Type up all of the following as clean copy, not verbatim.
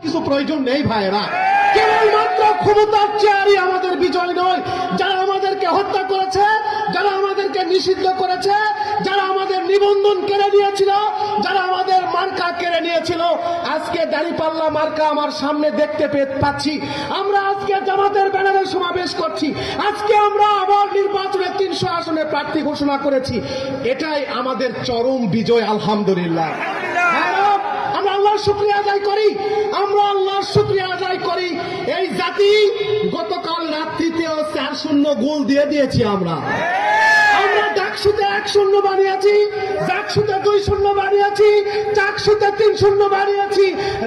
কিছু প্রয়োজন নেই ভাইয়েরা। কেবলমাত্র ক্ষমতার চেয়ারই আমাদের বিজয় নয়। যারা আমাদেরকে হত্যা করেছে, যারা আমাদেরকে নিষিদ্ধ করেছে, যারা আমাদের নিবন্ধন কেড়ে নিয়েছিল, যারা আমাদের মার্কা কেড়ে নিয়েছিল, আজকে দাঁড়িপাল্লা মার্কা আমার সামনে দেখতে পাচ্ছি। আমরা আজকে জামাতের ব্যানারে সমাবেশ করছি। আজকে আমরা আবার নির্বাচনে 300 আসনে প্রার্থী ঘোষণা করেছি। এটাই আমাদের চরম বিজয়, আলহামদুলিল্লাহ। আমরা আল্লাহর শুকরিয়া আদায় করি, আমরা আল্লাহর শুকরিয়া আদায় করি। এই জাতি গতকাল রাত্রিতেও 4-0 গোল দিয়ে দিয়েছি। আমরা ডাকসুতে 1-0 বানিয়েছি, জাকসুতে 2-0 বানিয়েছি, চাকসুতে 3-0 বানিয়েছি,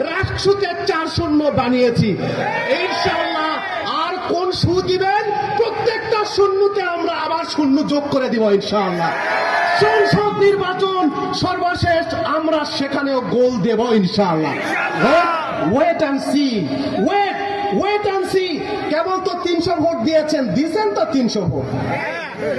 রাকসুতে 4-0 বানিয়েছি। ইনশাআল্লাহ আর কোন শু দিবেন, প্রত্যেকটা শূন্যতে আমরা আবার শূন্য যোগ করে দিব ইনশাআল্লাহ। সংসদ নির্বাচন সর্বশেষ, আমরা সেখানেও গোল দেব ইনশাআল্লাহ। Wait and see, wait and see. কেবল তো 300 ভোট দিয়েছেন তো 300 ভোট,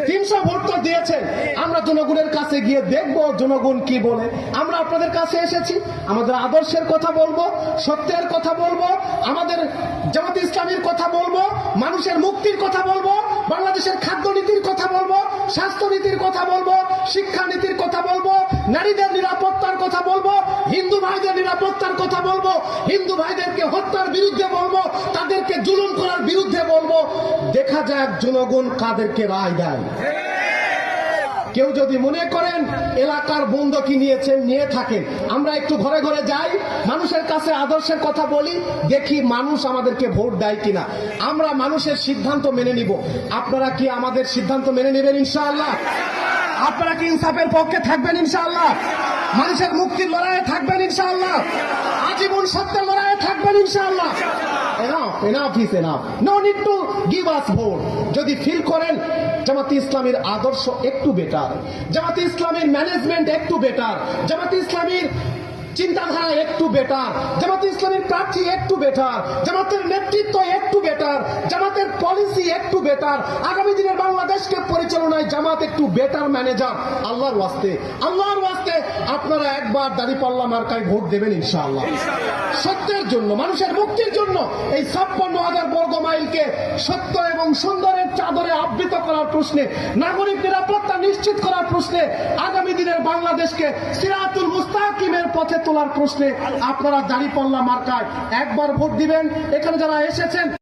300 ভোট তো দিয়েছেন। আমরা জনগণের কাছে গিয়ে দেখব জনগণ কি বলে। আমরা আপনাদের কাছে এসেছি, আমাদের আদর্শের কথা বলবো, সত্যের কথা বলবো, আমাদের জামাত ইসলামীর কথা বলবো, মানুষের মুক্তির কথা বলবো, বাংলাদেশের খাদ্য নীতির কথা বলবো, স্বাস্থ্য নীতির কথা বলবো, শিক্ষা নীতির কথা বলবো, নারীদের নিরাপত্তার কথা বলবো, হিন্দু ভাইদের নিরাপত্তার কথা বলবো, হিন্দু ভাইদেরকে হত্যার বিরুদ্ধে বলবো, তাদেরকে জুলুম করার বিরুদ্ধে বলবো। দেখা যাক জনগণ কাদেরকে রায় দেয়। কেউ যদি মনে করেন এলাকার বন্ধকি নিয়েছেন, নিয়ে থাকেন, আমরা একটু ঘরে ঘরে যাই, মানুষের কাছে আদর্শের কথা বলি, দেখি মানুষ আমাদেরকে ভোট দেয় কিনা। আমরা মানুষের সিদ্ধান্ত মেনে নিব। আপনারা কি আমাদের সিদ্ধান্ত মেনে নেবেন ইনশাআল্লাহ? আপনারা কি ইনসাফের পক্ষে থাকবেন ইনশাআল্লাহ? মানুষের মুক্তির লড়াইয়ে থাকবেন ইনশাআল্লাহ? আজীবন সত্যের লড়াইয়ে থাকবেন ইনশাআল্লাহ? Enough is enough. No need to give us vote. যদি ফিল করেন জামাতে ইসলামীর আদর্শ একটু বেটার, জামাতে ইসলামীর ম্যানেজমেন্ট একটু বেটার, জামাতে ইসলামীর চিন্তাধারা একটু বেটার, জামাতে ইসলামীর প্রার্থী একটু বেটার, জামাতের নেতৃত্ব একটু বেটার, জামাতের পলিসি একটু বেটার, আগামী দিনের বাংলাদেশকে পরিচালনায় জামাত একটু বেটার ম্যানেজার, আল্লাহর ওয়াস্তে আপনারা একবার দাঁড়িপাল্লা মার্কায় ভোট দেবেন ইনশাআল্লাহ। সত্যের জন্য, মানুষের মুক্তির জন্য এই 56,000 বর্গ মাইলকে সত্য এবং সুন্দরের চাদরে আবৃত করার প্রশ্নে, নাগরিক নিরাপত্তা নিশ্চিত করার প্রশ্নে, আগামী দিনের বাংলাদেশকে সিরাতুল মুস্তাকিমের পথে তোলার প্রশ্নে আপনারা দাঁড়িপাল্লা মার্কায় একবার ভোট দিবেন। এখানে যারা এসেছেন